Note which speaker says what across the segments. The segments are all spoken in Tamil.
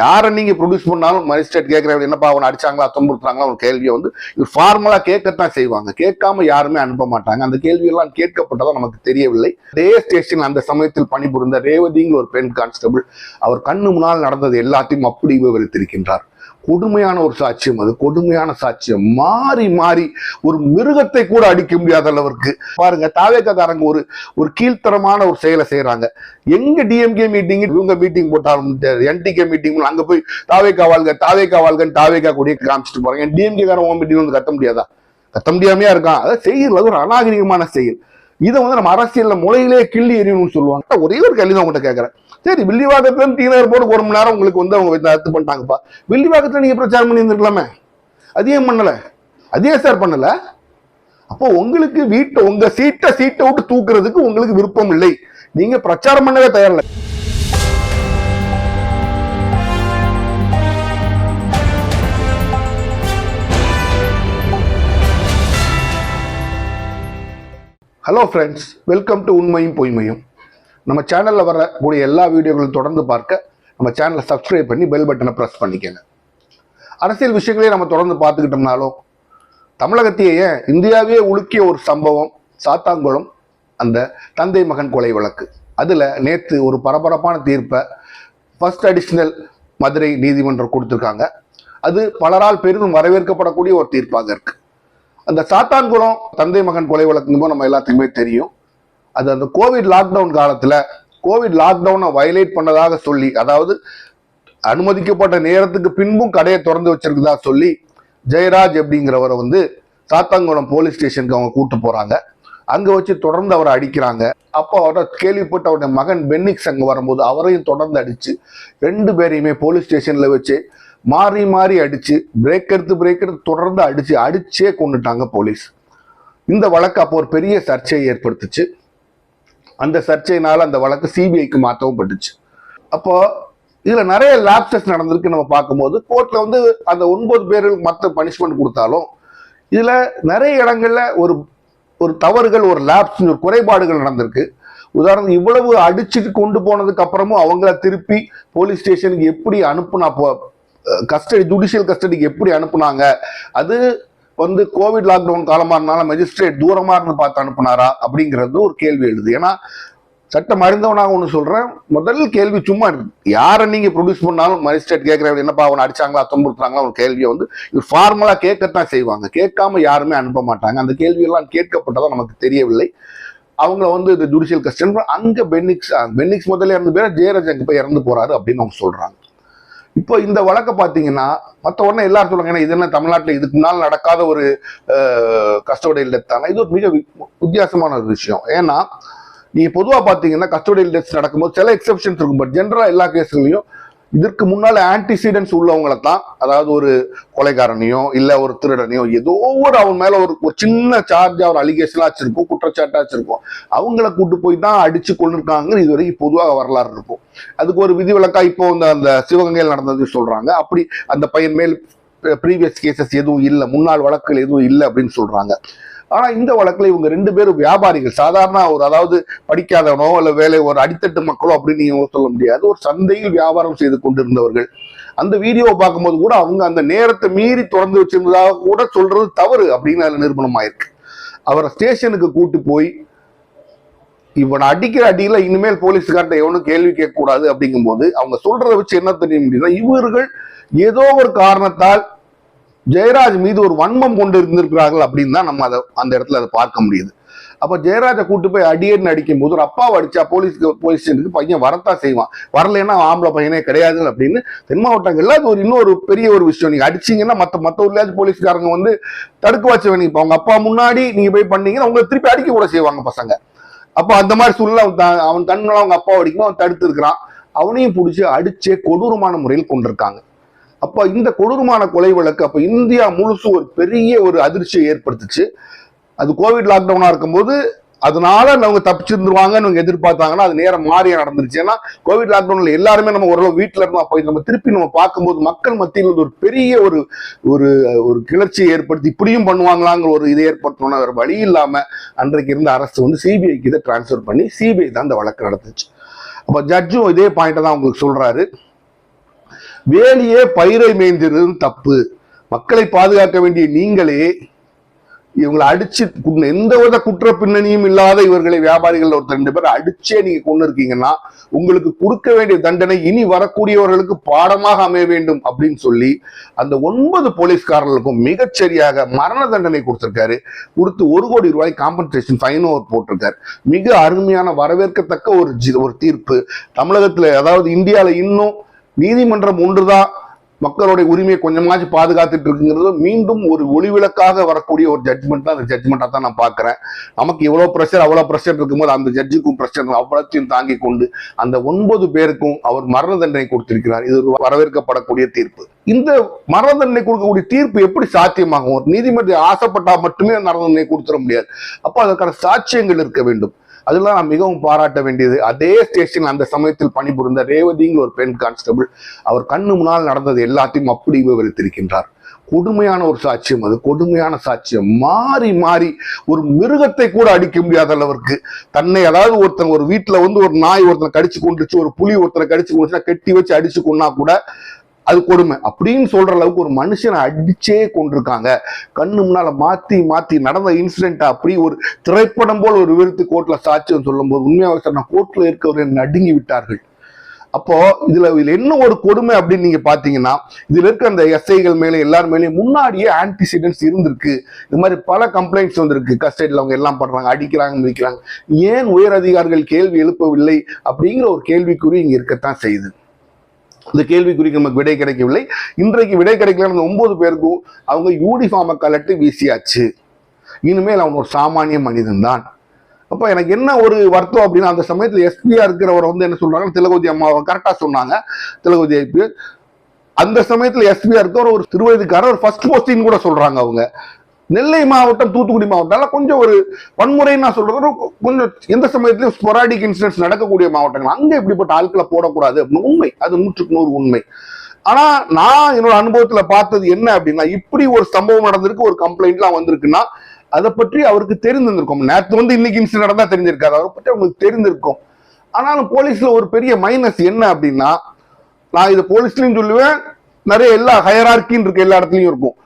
Speaker 1: யாரை நீங்க ப்ரொடியூஸ் பண்ணாலும் மஜிஸ்ட்ரேட் கேட்கற என்னப்பா அவனை அடிச்சாங்களா துன்புறுத்துறாங்களா ஒரு கேள்வியை வந்து இது ஃபார்மலா கேட்கத்தான் செய்வாங்க. கேட்காம யாருமே அனுப்ப மாட்டாங்க. அந்த கேள்வியெல்லாம் கேட்கப்பட்டதா நமக்கு தெரியவில்லை. அதே ஸ்டேஷன் அந்த சமயத்தில் பணிபுரிந்த ரேவதிங்கிற ஒரு பெண் கான்ஸ்டபிள் அவர் கண்ணு முன்னால் நடந்தது எல்லாத்தையும் அப்படி விவரித்திருக்கின்றார். கொடுமையான ஒரு சாட்சியம், அது கொடுமையான சாட்சியம். மாறி மாறி ஒரு மிருகத்தை கூட அடிக்க முடியாத அளவிற்கு பாருங்க. தாவேக்காரங்க ஒரு கீழ்த்தரமான ஒரு செயலை செய்யறாங்க. எங்க டிஎம்கே மீட்டிங் இவங்க மீட்டிங் போட்டாலும் என்டிகே மீட்டிங் அங்க போய் தாவேக்கா வாழ்கன்னு தாவேக்கா கூடிய காமிச்சிட்டு போறாங்க. டிஎம்கே காரன் மீட்டிங் வந்து கத்த முடியாதா? கத்த முடியாமையா இருக்கான். அதை செய்யல, அது ஒரு அநாகரிகமான செயல். இதை வந்து நம்ம அரசியல்ல முளையிலே கிள்ளி எறியணும்னு சொல்லுவாங்க. ஒரே ஒரு கேள்வி தான் உங்கள்கிட்ட கேட்கறேன். சரி, வில்லிவாக்கத்துல டீனர் போட்டு 1 மணி நேரம் உங்களுக்கு வந்து அவங்க ரத்து பண்ணிட்டாங்கப்பா. வில்லிவாக்கத்துல நீங்க பிரச்சாரம் பண்ணி இருந்திருக்கலாமே. அதே பண்ணல, அதே சார் பண்ணல. அப்போ உங்களுக்கு உங்க சீட்டை விட்டு தூக்குறதுக்கு உங்களுக்கு விருப்பம் இல்லை. நீங்க பிரச்சாரம் பண்ணவே தயாரில்லை. ஹலோ ஃப்ரெண்ட்ஸ், வெல்கம் டு உண்மையும் பொய்மையும். நம்ம சேனலில் வரக்கூடிய எல்லா வீடியோக்களையும் தொடர்ந்து பார்க்க நம்ம சேனலை சப்ஸ்கிரைப் பண்ணி பெல் பட்டனை ப்ரெஸ் பண்ணிக்கங்க. அரசியல் விஷயங்களையும் நம்ம தொடர்ந்து பார்த்துக்கிட்டோம்னாலும் தமிழகத்தையே இந்தியாவே உலுக்கிய ஒரு சம்பவம் சாத்தான்குளம் அந்த தந்தை மகன் கொலை வழக்கு. அதில் நேற்று ஒரு பரபரப்பான தீர்ப்பை ஃபர்ஸ்ட் அடிஷனல் மதுரை நீதிமன்றம் கொடுத்துருக்காங்க. அது பலரால் பெரிதும் வரவேற்கப்படக்கூடிய ஒரு தீர்ப்பாக இருக்கு. அந்த சாத்தான்குளம் தந்தை மகன் கொலை வழக்கும்போது நம்ம எல்லாத்துக்குமே தெரியும். அது அந்த கோவிட் லாக்டவுன் காலத்துல கோவிட் லாக்டவுனை வயலேட் பண்ணதாக சொல்லி, அதாவது அனுமதிக்கப்பட்ட நேரத்துக்கு பின்பும் கடையை திறந்து வச்சிருக்கதா சொல்லி ஜெயராஜ் அப்படிங்கிறவரை வந்து சாத்தான்குளம் போலீஸ் ஸ்டேஷனுக்கு அவங்க கூட்டு போறாங்க. அங்க வச்சு தொடர்ந்து அவரை அடிக்கிறாங்க. அப்போ அவரை கேள்விப்பட்ட அவருடைய மகன் பென்னிக்ஸ் அங்க வரும்போது அவரையும் தொடர்ந்து அடிச்சு 2 பேரையுமே போலீஸ் ஸ்டேஷன்ல வச்சு மாறி மாறி அடிச்சு பிரேக் எடுத்து தொடர்ந்து அடிச்சே கொண்டுட்டாங்க போலீஸ். இந்த வழக்கு அப்போ ஒரு பெரிய சர்ச்சையை ஏற்படுத்துச்சு. அந்த சர்ச்சையினால அந்த வழக்கு சிபிஐக்கு மாற்றவும் பட்டுச்சு. அப்போ இதுல நிறைய லாப்சஸ் நடந்திருக்கு. நம்ம பார்க்கும்போது கோர்ட்ல வந்து அந்த 9 பேருக்கு மற்ற பனிஷ்மெண்ட் கொடுத்தாலும் இதுல நிறைய இடங்கள்ல ஒரு தவறுகள், ஒரு லாப்ஸ், ஒரு குறைபாடுகள் நடந்திருக்கு. உதாரணம், இவ்வளவு அடிச்சுட்டு கொண்டு போனதுக்கு அப்புறமும் அவங்கள திருப்பி போலீஸ் ஸ்டேஷனுக்கு எப்படி அனுப்புனா, கஸ்டடி ஜுடிஷியல் கஸ்டடிக்கு எப்படி அனுப்புனாங்க? அது வந்து கோவிட் லாக்டவுன் காலமா இருந்தாலும் மஜிஸ்ட்ரேட் தூரமா இருந்து பார்த்து அனுப்புனாரா அப்படிங்கிறது ஒரு கேள்வி எழுது. ஏன்னா சட்டம் அறிந்தவனாக ஒன்று சொல்றேன், முதல் கேள்வி சும்மா யாரை நீங்க ப்ரொடியூஸ் பண்ணாலும் மஜிஸ்ட்ரேட் கேட்கற என்னப்பா அவனை அடிச்சாங்களா துன்புறுத்துறாங்களா ஒரு கேள்வியை வந்து இது ஃபார்மலா கேட்கத்தான் செய்வாங்க. கேட்காம யாருமே அனுப்ப மாட்டாங்க. அந்த கேள்வியெல்லாம் கேட்கப்பட்டதா நமக்கு தெரியவில்லை. அவங்கள வந்து இந்த ஜுடிஷியல் கஸ்டடி அங்க பென்னிக்ஸ் முதல்ல இறந்து பேர ஜெயராஜ் அங்க போய் இறந்து போறாரு அப்படின்னு அவங்க சொல்றாங்க. இப்போ இந்த வழக்கை பார்த்தீங்கன்னா மற்ற உடனே எல்லாரும் சொல்லுவாங்க, ஏன்னா இது என்ன தமிழ்நாட்டில் இதுக்கு முன்னால் நடக்காத ஒரு கஸ்டோடியல் டெத் தானே. இது ஒரு மிக வித்தியாசமான ஒரு விஷயம். ஏன்னா நீங்க பொதுவாக பார்த்தீங்கன்னா கஸ்டோடியல் டெத்ஸ் நடக்கும்போது சில எக்ஸப்ஷன்ஸ் இருக்கும். பட் ஜென்ரலா எல்லா கேஸ்லையும் இதற்கு முன்னால ஆன்டிசிடென்ட்ஸ் உள்ளவங்களை தான், அதாவது ஒரு கொலைகாரனையோ இல்ல ஒரு திருடனையோ ஏதோ ஒரு அவன் மேல ஒரு சின்ன சார்ஜா ஒரு அலிகேஷனா வச்சிருக்கும், குற்றச்சாட்டா வச்சிருக்கும், அவங்கள கூட்டு போய் தான் அடிச்சு கொண்டிருக்காங்க. இதுவரைக்கும் பொதுவாக வரலாறு இருக்கும். அதுக்கு ஒரு விதிவிலக்கா இப்போ அந்த சிவகங்கையில் நடந்தது சொல்றாங்க. அப்படி அந்த பையன் மேல் ப்ரீவியஸ் கேசஸ் எதுவும் இல்லை, முன்னாள் வழக்குகள் எதுவும் இல்லை அப்படின்னு சொல்றாங்க. ஆனா இந்த வழக்குல இவங்க 2 பேரும் வியாபாரிகள், சாதாரண அதாவது படிக்காதவனோ இல்ல வேலை ஒரு அடித்தட்டு மக்களோ அப்படின்னு நீங்க சொல்ல முடியாது. ஒரு சந்தையில் வியாபாரம் செய்து கொண்டிருந்தவர்கள். அந்த வீடியோவை பார்க்கும்போது கூட அவங்க அந்த நேரத்தை மீறி தொடர்ந்து வச்சிருந்ததாக கூட சொல்றது தவறு அப்படின்னு அதுல நிரூபணம் ஆயிருக்கு. அவரை ஸ்டேஷனுக்கு கூட்டு போய் இவனை அடிக்கிற அடியில இனிமேல் போலீஸ்கார்ட்ட எவனும் கேள்வி கேட்க கூடாது அப்படிங்கும்போது அவங்க சொல்றதை வச்சு என்ன தெரிய முடியுதுன்னா, இவர்கள் ஏதோ ஒரு காரணத்தால் ஜெயராஜ் மீது ஒரு வன்மம் கொண்டு இருந்திருக்கிறார்கள் அப்படின்னு தான் நம்ம அந்த இடத்துல அதை பார்க்க முடியுது. அப்ப ஜெயராஜை கூட்டு போய் அடியேன்னு அடிக்கும் போது ஒரு அப்பாவை அடிச்சா போலீஸ் ஸ்டேஷனுக்கு பையன் வரத்தான் செய்வான். வரலைன்னா ஆம்பளை பையனே கிடையாது அப்படின்னு தென் மாவட்டங்கள்ல அது இன்னொரு பெரிய ஒரு விஷயம். நீங்க அடிச்சீங்கன்னா மத்த ஊர்லயாச்சும் போலீஸ்காரங்க வந்து தடுக்க வச்சு இப்ப அவங்க அப்பா முன்னாடி நீங்க போய் பண்ணீங்கன்னா உங்களை திருப்பி அடிக்க கூட செய்வாங்க பசங்க. அப்ப அந்த மாதிரி சூழ்நிலை அவன் தன்னால் அவங்க அப்பாவை அடிக்கும், அவன் தடுத்து இருக்கிறான். அவனையும் பிடிச்சி அடிச்சே கொடூரமான முறையில் கொண்டிருக்காங்க. அப்ப இந்த கொடூரமான கொலை வழக்கு அப்ப இந்தியா முழுசு ஒரு பெரிய ஒரு அதிர்ச்சியை ஏற்படுத்துச்சு. அது கோவிட் லாக்டவுனா இருக்கும்போது அதனால அவங்க தப்பிச்சிருந்துருவாங்கன்னு எதிர்பார்த்தாங்கன்னா அது நேரம் மாறிய நடந்துருச்சு. ஏன்னா கோவிட் லாக்டவுன்ல எல்லாருமே நம்ம ஓரளவு வீட்டுல இருந்தா போய் நம்ம திருப்பி நம்ம பார்க்கும்போது மக்கள் மத்தியில் ஒரு பெரிய ஒரு ஒரு கிளர்ச்சியை ஏற்படுத்தி இப்படியும் பண்ணுவாங்களாங்கிற ஒரு இதை ஏற்படுத்தணும்னா வேற வழி இல்லாம அன்றைக்கு இருந்த அரசு வந்து சிபிஐக்கு இதை டிரான்ஸ்பர் பண்ணி சிபிஐ தான் அந்த வழக்கு நடந்துச்சு. அப்ப ஜட்ஜும் இதே பாயிண்ட தான் உங்களுக்கு சொல்றாரு. வேலியே பயிரை மேய்ந்திருந்தது தப்பு. மக்களை பாதுகாக்க வேண்டிய நீங்களே இவங்களை அடிச்சு, எந்த வித குற்ற பின்னணியும் இல்லாத இவர்களை வியாபாரிகள் ஒரு 2 பேர் அடிச்சே நீங்க கொண்டு இருக்கீங்கன்னா உங்களுக்கு கொடுக்க வேண்டிய தண்டனை இனி வரக்கூடியவர்களுக்கு பாடமாக அமைய வேண்டும் அப்படின்னு சொல்லி அந்த 9 போலீஸ்காரர்களுக்கும் மிகச்சரியாக மரண தண்டனை கொடுத்திருக்காரு. கொடுத்து 1 கோடி ரூபாய் காம்பன்சேஷன் ஃபைன் ஓவர் போட்டிருக்காரு. மிக அருமையான வரவேற்கத்தக்க ஒரு தீர்ப்பு. தமிழகத்துல, அதாவது இந்தியாவில இன்னும் நீதிமன்றம் ஒன்றுதான் மக்களுடைய உரிமையை கொஞ்சமாச்சு பாதுகாத்துட்டு இருக்குங்கிறது மீண்டும் ஒரு ஒளிவிளக்காக வரக்கூடிய ஒரு ஜட்மெண்ட் தான். அந்த ஜட்மெண்டா தான் நான் பாக்குறேன். நமக்கு இவ்வளவு பிரஷர் அவ்வளவு பிரஷர் இருக்கும்போது அந்த ஜட்ஜுக்கும் பிரஷர் அவ்வளத்தையும் தாங்கி கொண்டு அந்த 9 பேருக்கும் அவர் மரண தண்டனை கொடுத்திருக்கிறார். இது ஒரு வரவேற்கப்படக்கூடிய தீர்ப்பு. இந்த மரண தண்டனை கொடுக்கக்கூடிய தீர்ப்பு எப்படி சாத்தியமாகும்? ஒரு நீதிமன்றம் ஆசைப்பட்டா மட்டுமே மரண தண்டனை கொடுத்துட முடியாது. அப்போ அதற்கான சாட்சியங்கள் இருக்க வேண்டும். அதெல்லாம் நான் மிகவும் பாராட்ட வேண்டியது. அதே ஸ்டேஷன் அந்த சமயத்தில் பணிபுரிந்த ரேவதிங்கிற ஒரு பெண் கான்ஸ்டபிள் அவர் கண்ணு முன்னால் நடந்தது எல்லாத்தையும் அப்படி விவரித்திருக்கின்றார். கொடுமையான ஒரு சாட்சியம் அது, கொடுமையான சாட்சியம். மாறி மாறி ஒரு மிருகத்தை கூட அடிக்க முடியாத அளவிற்கு தன்னை, அதாவது ஒருத்தன் ஒரு வீட்டுல ஒரு நாய் ஒருத்தனை கடிச்சு கொண்டுச்சு, ஒரு புலி ஒருத்தனை கடிச்சு கொண்டுச்சுன்னா கெட்டி வச்சு அடிச்சு கொண்டா கூட அது கொடுமை அப்படின்னு சொல்ற அளவுக்கு ஒரு மனுஷனை அடிச்சே கொண்டிருக்காங்க. கண்ணு முன்னால மாத்தி மாத்தி நடந்த இன்சிடென்ட் அப்படி ஒரு திரைப்படம் போல் ஒரு விவரித்து கோர்ட்ல சாட்சியம் சொல்லும் போது உண்மையாக நான் கோர்ட்ல இருக்கவரை நடுங்கி விட்டார்கள். அப்போ இதுல என்ன ஒரு கொடுமை அப்படின்னு நீங்க பாத்தீங்கன்னா, இதுல இருக்க அந்த எஸ்ஐகள் மேல எல்லார் மேலேயும் முன்னாடியே ஆன்டிசிடென்ட்ஸ் இருந்திருக்கு. இது மாதிரி பல கம்ப்ளைண்ட்ஸ் வந்திருக்கு. கஸ்டடியில் அவங்க எல்லாம் பண்றாங்க, அடிக்கிறாங்க, மிதிக்கிறாங்க. ஏன் உயர் அதிகாரிகள் கேள்வி எழுப்பவில்லை அப்படிங்கிற ஒரு கேள்விக்குறி இங்க இருக்கத்தான் செய்யுது. இந்த கேள்விக்குறிக்கு நமக்கு விடை கிடைக்கவில்லை. இன்றைக்கு விடை கிடைக்கல. 9 பேருக்கும் அவங்க யூனிஃபார்மை கலட்டி வீசியாச்சு. இனிமேல் அவன் ஒரு சாமானிய மனிதன் தான். அப்ப எனக்கு என்ன ஒரு வருத்தம் அப்படின்னா, அந்த சமயத்துல எஸ்பியா இருக்கிறவர் என்ன சொல்றாங்க, திலகவதி அம்மா கரெக்டா சொன்னாங்க. திலகவதி ஐபிஎஸ் அந்த சமயத்துல எஸ்பியா இருக்கிற ஒரு திருவதிக்காரர் ஒரு ஃபர்ஸ்ட் போஸ்டிங் கூட சொல்றாங்க. அவங்க நெல்லை மாவட்டம், தூத்துக்குடி மாவட்டம் கொஞ்சம் ஒரு வன்முறைன்னு நான் சொல்றது கொஞ்சம் எந்த சமயத்திலும் ஸ்பொராடிக் இன்சிடென்ட்ஸ் நடக்கக்கூடிய மாவட்டங்கள். அங்க இப்படிப்பட்ட ஆட்களை போடக்கூடாது அப்படின்னு உண்மை. அது 100க்கு 100 உண்மை. ஆனா நான் என்னோட அனுபவத்துல பார்த்தது என்ன அப்படின்னா, இப்படி ஒரு சம்பவம் நடந்திருக்கு, ஒரு கம்ப்ளைண்ட்லாம் வந்திருக்குன்னா அதை பற்றி அவருக்கு தெரிந்திருக்கும். நேற்று இன்னைக்கு இன்சிடென்ட் நடந்தா தெரிஞ்சிருக்காது, அதை பற்றி அவங்களுக்கு தெரிந்திருக்கும். ஆனாலும் போலீஸ்ல ஒரு பெரிய மைனஸ் என்ன அப்படின்னா, நான் இதை போலீஸ்லயும் சொல்லுவேன், நிறைய எல்லா ஹையரார்கின்னு இருக்கு, எல்லா இடத்துலயும் இருக்கும்.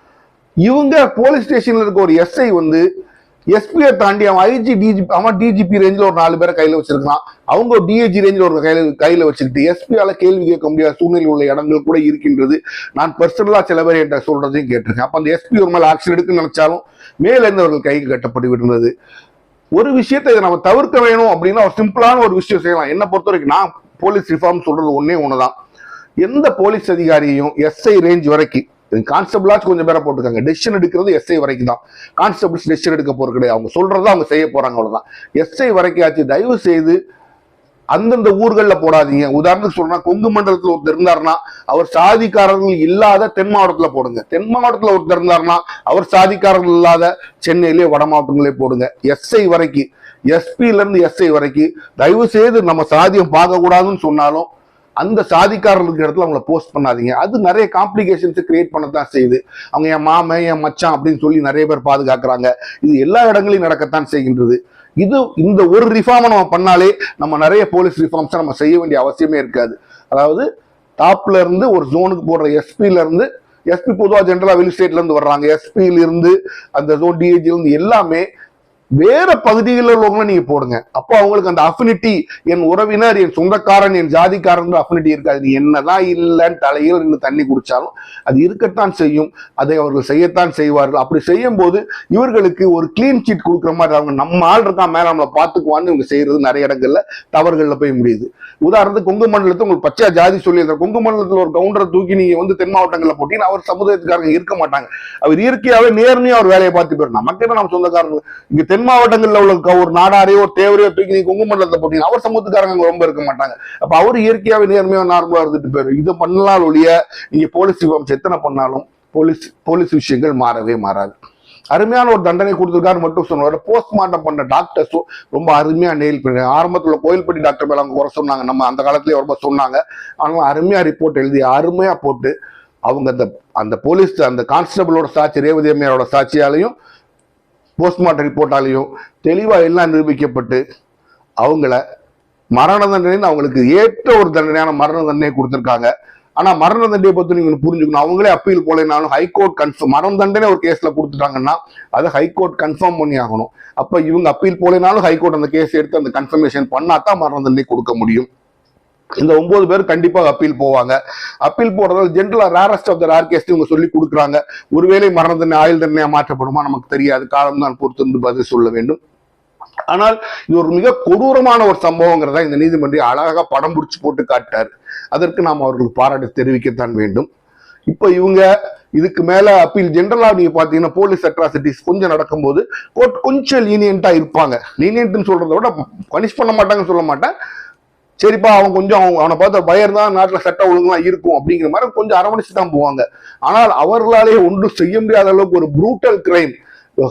Speaker 1: இவங்க போலீஸ் ஸ்டேஷன்ல இருக்க ஒரு எஸ்ஐ எஸ்பியை தாண்டி அவன் ஐஜி, டிஜிபி, அவன் டிஜிபி ரேஞ்சில் ஒரு 4 பேரை கையில வச்சிருக்கான். அவங்க டிஐஜி ரேஞ்சில் ஒரு கையில வச்சுக்கிட்டு எஸ்பியால கேள்வி கேட்க முடியாத சூழ்நிலை உள்ள இடங்கள் கூட இருக்கின்றது. நான் பர்சனலா சில பேர் என்ற சொல்றதையும் கேட்டிருக்கேன். அப்ப அந்த எஸ்பி ஒரு மேல ஆக்ஷன் எடுக்க நினைச்சாலும் மேலிருந்தவர்கள் கைக்கு கட்டப்பட்டு விடுறது. ஒரு விஷயத்தை இதை நம்ம தவிர்க்க வேணும் அப்படின்னா ஒரு சிம்பிளான ஒரு விஷயம் செய்யலாம். என்ன பொறுத்த வரைக்கும் நான் போலீஸ் ரிஃபார்ம் சொல்றது ஒண்ணுதான். எந்த போலீஸ் அதிகாரியையும் எஸ்ஐ ரேஞ்ச் வரைக்கும், கான்ஸ்டபிளாச்சும் கொஞ்சம் பேரை போட்டுருக்காங்க, டெசிஷன் எடுக்கிறது எஸ்ஐ வரைக்கும் தான். கான்ஸ்டபிள்ஸ் டெசிஷன் எடுக்க போறது கிடையாது. அவங்க சொல்றதா அவங்க செய்ய போறாங்க, அவ்வளவுதான். எஸ்ஐ வரைக்கும் ஆச்சு. தயவு செய்து அந்தந்த ஊர்களில் போடாதீங்க. உதாரணத்துக்கு சொல்றேன், கொங்கு மண்டலத்தில் ஒருத்தர் இருந்தாருன்னா அவர் சாதிக்காரர்கள் இல்லாத தென் மாவட்டத்தில் போடுங்க. தென் மாவட்டத்தில் ஒருத்தர் இருந்தாருன்னா அவர் சாதிக்காரர்கள் இல்லாத சென்னையிலேயே வட மாவட்டங்களே போடுங்க. எஸ்ஐ வரைக்கும், எஸ்பில இருந்து எஸ்ஐ வரைக்கும் தயவு செய்து நம்ம சாதியம் பார்க்க கூடாதுன்னு சொன்னாலும் அந்த சாதிக்காரர்களுக்கு இடத்துல அவங்கள போஸ்ட் பண்ணாதீங்க. அது நிறைய காம்ப்ளிகேஷன்ஸ் கிரியேட் பண்ணத்தான் செய்யுது. அவங்க என் மாமன், என் மச்சான் அப்படின்னு சொல்லி நிறைய பேர் பாதுகாக்கிறாங்க. இது எல்லா இடங்களையும் நடக்கத்தான் செய்கின்றது. இந்த ஒரு ரிஃபார்மை நம்ம பண்ணாலே நம்ம நிறைய போலீஸ் ரிஃபார்ம்ஸை நம்ம செய்ய வேண்டிய அவசியமே இருக்காது. அதாவது டாப்ல இருந்து ஒரு ஜோனுக்கு போடுற எஸ்பில இருந்து, எஸ்பி பொதுவாக ஜென்ரலா வெளி ஸ்டேட்ல இருந்து வர்றாங்க, எஸ்பியில இருந்து அந்த ஜோன் டிஐஜி இருந்து எல்லாமே வேற பகுதிகளில் உள்ளவங்களை நீங்க போடுங்க. அப்போ அவங்களுக்கு அந்த அஃபினிட்டி, என் உறவினர், என் சொந்தக்காரன், என் ஜாதிக்காரன் அஃபினிட்டி இருக்காது. நீ என்னதான் இல்லைன்னு தலையில் நின்று தண்ணி குடிச்சாலும் அது இருக்கத்தான் செய்யும். அதை அவர்கள் செய்யத்தான் செய்வார்கள். அப்படி செய்யும் போது இவர்களுக்கு ஒரு கிளீன் சீட் கொடுக்குற மாதிரி, அவங்க நம்ம ஆள் இருக்கா மேல நம்மளை பார்த்துக்குவான்னு இவங்க செய்யறது நிறைய இடங்கள்ல தவறுகள்ல போய் முடியுது. உதாரணத்துக்கு கொங்கு மண்டலத்தை உங்களுக்கு பச்சையா ஜாதி சொல்லி, கொங்கு மண்டலத்தில் ஒரு கவுண்டரை தூக்கி நீங்க தென் மாவட்டங்களில் போட்டீங்கன்னா அவர் சமுதாயத்துக்காரங்க இருக்க மாட்டாங்க. அவர் இயற்கையாவே நேர்மையா அவர் வேலையை பார்த்து போயிடும். நமக்கு நம்ம சொந்தக்காரங்க இங்க தென் மாவட்டங்கள்ல உள்ள ஒரு நாடாரையோ தேவரையோ தூக்கி நீ கொங்கு மண்டலத்தை போட்டீங்கன்னா அவர் சமூகத்துக்காரங்க ரொம்ப இருக்க மாட்டாங்க. அப்ப அவரு இயற்கையாவே நேர்மையா நார்மலா இருந்துட்டு போயிடும். இதை பண்ணலாம் ஒழிய நீங்க போலீஸ் எத்தனை பண்ணாலும் போலீஸ் விஷயங்கள் மாறவே மாறாது. அருமையான ஒரு தண்டனை கொடுத்திருக்காரு மட்டும் சொன்னார். போஸ்ட்மார்ட்டம் பண்ண டாக்டர்ஸும் ரொம்ப அருமையா நெயில் பண்ணி, ஆரம்பத்துல கோயில்பட்டி டாக்டர் மேல அவங்க குறை சொன்னாங்க, நம்ம அந்த காலத்திலேயே ரொம்ப சொன்னாங்க. ஆனால் அருமையா ரிப்போர்ட் எழுதி அருமையா போட்டு அவங்க அந்த போலீஸ் அந்த கான்ஸ்டபிளோட சாட்சி, ரேவதி அம்மையாரோட சாட்சியாலையும் போஸ்ட்மார்ட்டம் ரிப்போர்ட்டாலையும் தெளிவா எல்லாம் நிரூபிக்கப்பட்டு அவங்கள மரண தண்டனை, அவங்களுக்கு ஏற்ற ஒரு தண்டனையான மரண தண்டனை கொடுத்திருக்காங்க. ஆனா மரண தண்டனையை பத்தி நீங்க புரிஞ்சுக்கணும். அவங்களே அப்பீல் போலனாலும் ஹைகோர்ட் கன்ஃபார்ம் மரண தண்டனை ஒரு கேஸ்ல கொடுத்துட்டாங்கன்னா அதை ஹைகோர்ட் கன்ஃபார்ம் பண்ணி ஆகணும். அப்ப இவங்க அப்பீல் போலனாலும் ஹைகோர்ட் அந்த கேஸ் எடுத்து அந்த கன்ஃபர்மேஷன் பண்ணாதான் மரண தண்டனை கொடுக்க முடியும். இந்த 9 பேர் கண்டிப்பாக அப்பீல் போவாங்க. அப்பீல் போறதால ஜென்ரலா rarest of the rare case இவங்க சொல்லி கொடுக்குறாங்க. ஒருவேளை மரண தண்டனை ஆயுள் தண்டனையா மாற்றப்படுமா நமக்கு தெரியாது, காலம் தான் பொறுத்து பதில் சொல்ல வேண்டும். ஆனால் இது ஒரு மிக கொடூரமான ஒரு சம்பவங்கிறதா இந்த நீதிமன்றம் அழகாக படம் பிடிச்சு போட்டு காட்டார். அதற்கு நாம் அவர்களுக்கு பாராட்டு தெரிவிக்கத்தான் வேண்டும். இப்ப இவங்க இதுக்கு மேல அப்பீல் ஜென்ரலா நீங்க பாத்தீங்கன்னா போலீஸ் அட்ராசிட்டிஸ் கொஞ்சம் நடக்கும்போது கோர்ட் கொஞ்சம் லீனியன்ட்டா இருப்பாங்க. லீனியன்ட்னு சொல்றதை விட பனிஷ் பண்ண மாட்டாங்கன்னு சொல்ல மாட்டேன். சரிப்பா அவன் கொஞ்சம் அவனை பார்த்த பயம் தான் நாட்டுல சட்ட ஒழுங்குலாம் இருக்கும் அப்படிங்கிற மாதிரி கொஞ்சம் அரவணைச்சு தான் போவாங்க. ஆனால் அவர்களாலே ஒன்றும் செய்ய முடியாத அளவுக்கு ஒரு ப்ரூட்டல் கிரைம்,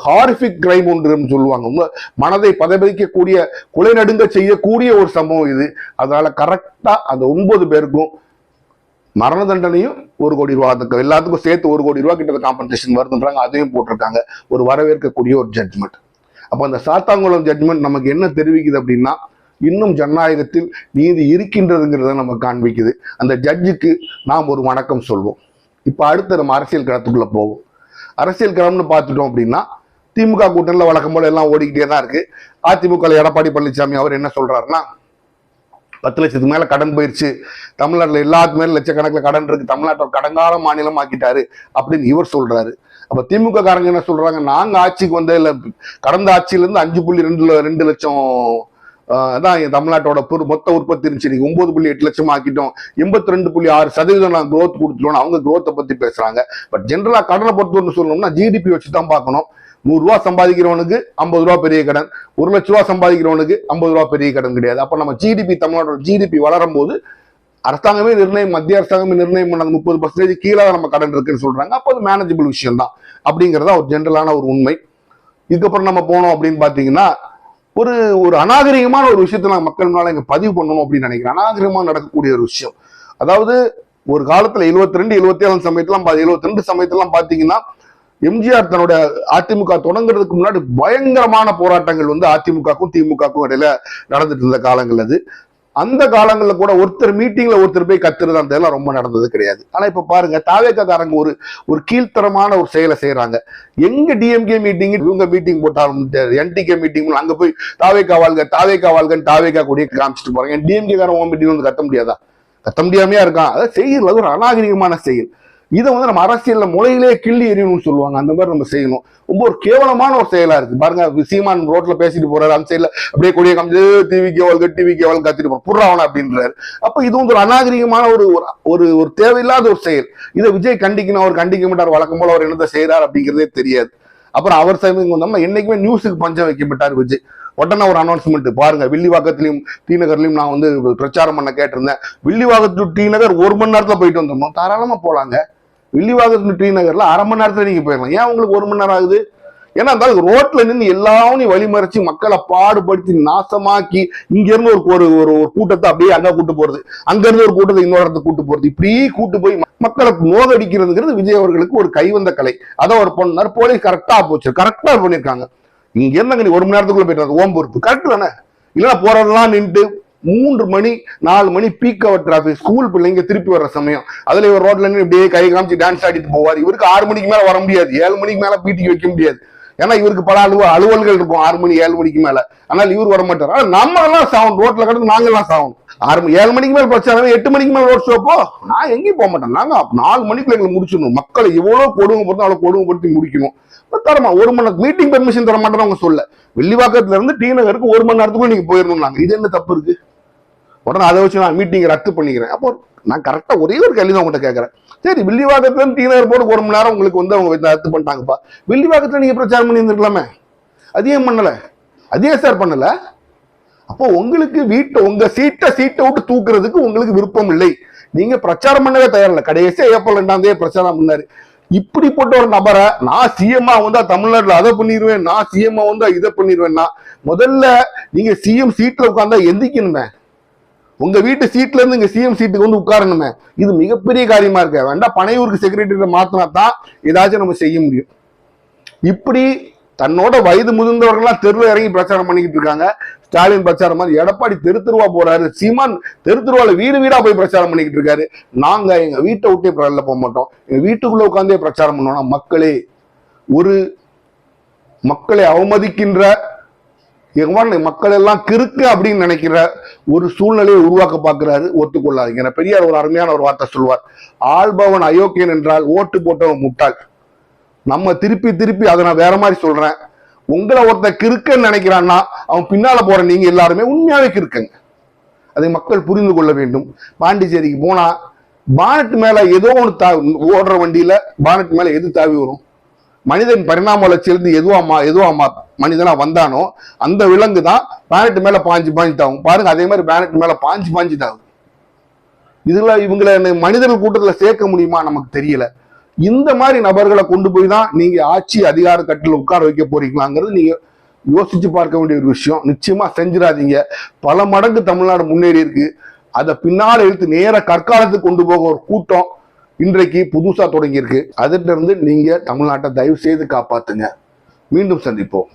Speaker 1: ஹாரிஃபிக் கிரைம் ஒன்று சொல்லுவாங்க, மனதை பதவிக்கக்கூடிய கொலை நடுங்க செய்யக்கூடிய ஒரு சம்பவம் இது. அதனால கரெக்டா அந்த 9 பேருக்கும் மரண தண்டனையும் 1 கோடி ரூபா, அதுக்கு எல்லாத்துக்கும் சேர்த்து 1 கோடி ரூபா கிட்ட காம்பன்சேஷன் வருதுன்றாங்க. அதையும் போட்டிருக்காங்க. ஒரு வரவேற்கக்கூடிய ஒரு ஜட்மெண்ட். அப்ப அந்த சாத்தாங்குளம் ஜட்மெண்ட் நமக்கு என்ன தெரிவிக்குது அப்படின்னா இன்னும் ஜனநாயகத்தில் நீதி இருக்கின்றதுங்கிறத நம்ம காண்பிக்குது. அந்த ஜட்ஜுக்கு நாம் ஒரு வணக்கம் சொல்வோம். இப்ப அடுத்து நம்ம அரசியல் களத்துக்குள்ள போவோம். அரசியல் களம்னு பார்த்துட்டோம் அப்படின்னா திமுக கூட்டணியில் வழக்கம் போல எல்லாம் ஓடிக்கிட்டே தான் இருக்கு. அதிமுக எடப்பாடி பழனிசாமி அவர் என்ன சொல்றாருன்னா 10 லட்சத்துக்கு மேல கடன் போயிருச்சு, தமிழ்நாட்டில் எல்லாத்துக்கு மேல லட்சக்கணக்கில் கடன் இருக்கு, தமிழ்நாட்டை கடங்கால மாநிலம் ஆக்கிட்டாரு அப்படின்னு இவர் சொல்றாரு. அப்ப திமுக காரங்க என்ன சொல்றாங்க, நாங்க ஆட்சிக்கு வந்த கடந்த ஆட்சியிலிருந்து 5.2 லட்சம் தான் தமிழ்நாட்டோட மொத்த உற்பத்தி இருந்துச்சு, 9.8 லட்சம் ஆக்கிட்டோம், 82.6% நான் குரோத் கொடுத்துட்டோம். அவங்க குரோத்தை பத்தி பேசுறாங்க. பட் ஜென்ரலா கடனை பொறுத்து சொல்லணும்னா ஜிடிபி வச்சு தான் பார்க்கணும். 100 ரூபா சம்பாதிக்கிறவனுக்கு 50 ரூபா பெரிய கடன், 1 லட்ச ரூபா சம்பாதிக்கிறவனுக்கு 50 ரூபா பெரிய கடன் கிடையாது. அப்ப நம்ம ஜிடிபி தமிழ்நாட்டோட ஜிடிபி வளரும் போது அரசாங்கமே நிர்ணயம், மத்திய அரசாங்கமே நிர்ணயம் பண்ண 30% கீழே நம்ம கடன் இருக்குன்னு சொல்றாங்க. அப்போ அது மேனேஜபிள் விஷயம் தான் அப்படிங்கிறதா ஒரு ஜென்ரலான ஒரு உண்மை. இதுக்கப்புறம் நம்ம போனோம் அப்படின்னு பாத்தீங்கன்னா ஒரு ஒரு அநாகரிகமான ஒரு விஷயத்த நான் மக்கள் முன்னால இங்க பதிவு பண்ணணும் அப்படின்னு நினைக்கிறேன். அநாகரிகமா நடக்கக்கூடிய ஒரு விஷயம். அதாவது ஒரு காலத்துல 72, 77 சமயத்தெல்லாம் 72 சமயத்தெல்லாம் பாத்தீங்கன்னா எம்ஜிஆர் தன்னோட அதிமுக தொடங்குறதுக்கு முன்னாடி பயங்கரமான போராட்டங்கள் அதிமுகக்கும் திமுகக்கும் இடையில நடந்துட்டு இருந்த காலங்கள் அது. அந்த காலங்கள்ல கூட ஒருத்தர் மீட்டிங்ல ஒருத்தர் போய் கத்துறது அந்த எல்லாம் ரொம்ப நடந்தது கிடையாது. ஆனா இப்ப பாருங்க தாவேக்காரங்க ஒரு கீழ்த்தரமான ஒரு செயலை செய்யறாங்க. எங்க டிஎம்கே மீட்டிங் இவங்க மீட்டிங் போட்டாலும் என்டிகே மீட்டிங் அங்க போய் தாவேக்கா வாழ்கன்னு தாவேக்கா கூடிய காமிச்சிட்டு போறாங்க. டிஎம்கே காரன் மீட்டிங் வந்து கத்த முடியாதா? கத்த முடியாமையா இருக்கான். அதை செய்யறது ஒரு அநாகரிகமான செயல். இதை நம்ம அரசியல்ல முளையிலே கிள்ளி எறியணும்னு சொல்லுவாங்க. அந்த மாதிரி நம்ம செய்யணும். ரொம்ப ஒரு கேவலமான ஒரு செயலா இருக்கு. பாருங்க சீமான் ரோட்ல பேசிட்டு போறாரு, அந்த சைட்ல அப்படியே கொடிய காமிச்சு டிவிக்கு கத்திட்டு போற புறாவன அப்படின்றாரு. அப்ப இது ஒரு அநாகரிகமான ஒரு தேவையில்லாத ஒரு செயல். இதை விஜய் கண்டிக்கணும். அவர் கண்டிக்க மாட்டார், வழக்கம் போல அவர் என்னதை செய்யறாரு அப்படிங்கிறதே தெரியாது. அப்புறம் அவர் சமயம் வந்தோம்னா என்னைக்குமே நியூஸுக்கு பஞ்சம் வைக்கப்பட்டார் விஜய். உடனே ஒரு அனௌன்ஸ்மெண்ட் பாருங்க, வில்லிவாக்கத்திலையும் டி நகர்லையும் நான் பிரச்சாரம் பண்ண கேட்டிருந்தேன். வில்லிவாக்கத்து டி நகர் 1 மணி நேரத்துல போயிட்டு வந்தோம். தாராளமா போலாங்க. வில்லிவாக்கத்து டி நகர்ல 1/2 மணி நேரத்துல நீங்க போயிடலாம். ஏன் உங்களுக்கு 1 மணி நேரம் ஆகுது? ஏன்னா அந்த ரோட்ல நின்று எல்லாரும் வழிமறைச்சு மக்களை பாடுபடுத்தி நாசமாக்கி இங்க இருந்து ஒரு கூட்டத்தை அப்படியே அங்க கூட்டு போறது, அங்க இருந்து ஒரு கூட்டத்தை இன்னொரு இடத்துக்கு கூட்டு போறது, இப்படி கூட்டு போய் மக்களை நோகடிக்கிறதுங்கிறது விஜய் அவர்களுக்கு ஒரு கைவந்த கலை. அதை ஒரு பொண்ணு போலீஸ் கரெக்டா போச்சு, கரெக்டா பண்ணிருக்காங்க. இங்க இருந்தாங்க நீ 1 மணி நேரத்துக்குள்ள போயிட்டு ஓம் பொறுப்பு கரெக்ட் தானே? இல்லைன்னா போறதெல்லாம் நின்று 3 மணி 4 மணி பீக் அவர் டிராபிக், ஸ்கூல் பிள்ளைங்க திருப்பி வர்ற சமயம், அதுல இவர் ரோட்ல நின்று இப்படியே கை காமிச்சு டான்ஸ் ஆடிட்டு போவார். இவருக்கு 6 மணிக்கு மேல வர முடியாது, 7 மணிக்கு மேல பீட்டிக்கு வைக்க முடியாது. ஏன்னா இவருக்கு பல அலுவல்கள் இருக்கும் 6 மணி 7 மணிக்கு மேல. ஆனால் இவர் வர மாட்டார். ஆனா நம்ம எல்லாம் சாகணும், ரோட்ல கிடந்து நாங்க எல்லாம் சாகணும். 7 மணிக்கு மேல பிரச்சனை, 8 மணிக்கு மேல ரோட் ஷோப்போ நான் எங்கேயும் போக மாட்டேன். நாங்க 4 மணிக்குள்ள எங்களுக்கு முடிச்சிடணும். மக்களை எவ்வளவு கொடுமைப்படுத்தும் அவ்வளவு கொடுமைப்படுத்தி முடிக்கணும். தரமா 1 மணி நேரம் மீட்டிங் பெர்மிஷன் தர மாட்டேன்னு அவங்க சொல்ல, வில்லிவாக்கத்துல இருந்து டி நகருக்கு 1 மணி நேரத்துக்குள்ள நீங்க போயிடணும். நாங்க இது என்ன தப்பு இருக்கு? உடனே அதை வச்சு நான் மீட்டிங் ரத்து பண்ணிக்கிறேன். அப்போ நான் கரெக்டா ஒரே ஒரு கேள்வி தான் உங்கள்கிட்ட கேட்கறேன். சரி, வில்லிவாக்கத்துல இருந்து டி நகர் போட்டு 1 மணி நேரம் உங்களுக்கு அவங்க ரத்து பண்ணிட்டாங்கப்பா. வில்லிவாக்கத்துல நீங்க பிரச்சாரம் பண்ணி இருந்திருக்கலாமே, அதே பண்ணல, அதே சார் பண்ணல. அப்போ உங்களுக்கு உங்க சீட்டை விட்டு தூக்குறதுக்கு உங்களுக்கு விருப்பம் இல்லை. நீங்க பிரச்சாரம் பண்ணவே தயாரில்லை. கடைசியா ஏப்ரல் 2ஆம் தேதி பிரச்சாரம் பண்ணாரு. இப்படிப்பட்ட ஒரு நபரை நான் சிஎம்மா வந்தா தமிழ்நாட்டுல அதை பண்ணிடுவேன், நான் சிஎம்மா வந்தா இதை பண்ணிடுவேன்னா முதல்ல நீங்க சிஎம் சீட்ல உட்கார்ந்தா எந்திக்கணுமே. உங்க வீட்டு சீட்ல இருந்து இங்க சிஎம் சீட்டுக்கு உட்காரணுமே. இது மிகப்பெரிய காரியமா இருக்க வேண்டாம். பனையூருக்கு செக்ரட்டரி மாத்தினா தான் ஏதாச்சும் நம்ம செய்ய முடியும். இப்படி தன்னோட வயது முதிர்ந்தவர்கள்லாம் தெருவில் இறங்கி பிரச்சாரம் பண்ணிக்கிட்டு இருக்காங்க. ஸ்டாலின் பிரச்சாரம் மாதிரி எடப்பாடி தெரு தெருவா போறாரு, சீமான் தெரு தெருவால வீடு வீடா போய் பிரச்சாரம் பண்ணிக்கிட்டு இருக்காரு. நாங்க எங்க வீட்டை விட்டே வெளில போக மாட்டோம், எங்க வீட்டுக்குள்ள உட்காந்தே பிரச்சாரம் பண்ணுவோம். மக்களே, ஒரு மக்களை அவமதிக்கின்ற மக்கள் எல்லாம் கிறுக்கு அப்படின்னு நினைக்கிற ஒரு சூழ்நிலையை உருவாக்க பார்க்கிறாரு. ஒத்துக்கொள்ளாதீங்க. பெரியார் ஒரு அருமையான ஒரு வார்த்தை சொல்வார், ஆள்பவன் அயோக்கியன் என்றால் ஓட்டு போட்டவன் முட்டாள். நம்ம திருப்பி திருப்பி அதை நான் வேற மாதிரி சொல்றேன். உங்களை ஒருத்த கிறுக்குன்னு நினைக்கிறான்னா அவன் பின்னால போற நீங்க எல்லாருமே உண்மையாவே கிறுக்குங்க. அதை மக்கள் புரிந்து கொள்ள வேண்டும். பாண்டிச்சேரிக்கு போனா பானட் மேல ஏதோ ஒன்று ஓடுற வண்டியில பானட் மேல எது தாவி வரும்? மனிதன் பரிணாம வளர்ச்சியிலிருந்து எதுவும் மனிதனா வந்தானோ அந்த விலங்கு தான் பேனட் மேல பாஞ்சு தாகும். பாருங்க, அதே மாதிரி பேனட் மேல பாஞ்சு தாகும். இதுல இவங்களை மனிதர்கள் கூட்டத்துல சேர்க்க முடியுமா நமக்கு தெரியல. இந்த மாதிரி நபர்களை கொண்டு போய் தான் நீங்க ஆட்சி அதிகார கட்டில உட்கார வைக்க போறீங்களாங்கிறது நீங்க யோசிச்சு பார்க்க வேண்டிய ஒரு விஷயம். நிச்சயமா செஞ்சிடாதீங்க. பல மடங்கு தமிழ்நாடு முன்னேறி இருக்கு. அதை பின்னால எடுத்து நேர கற்காலத்துக்கு கொண்டு போக ஒரு கூட்டம் இன்றைக்கு புதுசா தொடங்கி இருக்கு. அதிலிருந்து நீங்க தமிழ்நாட்டை தயவு செய்து காப்பாத்துங்க. மீண்டும் சந்திப்போம்.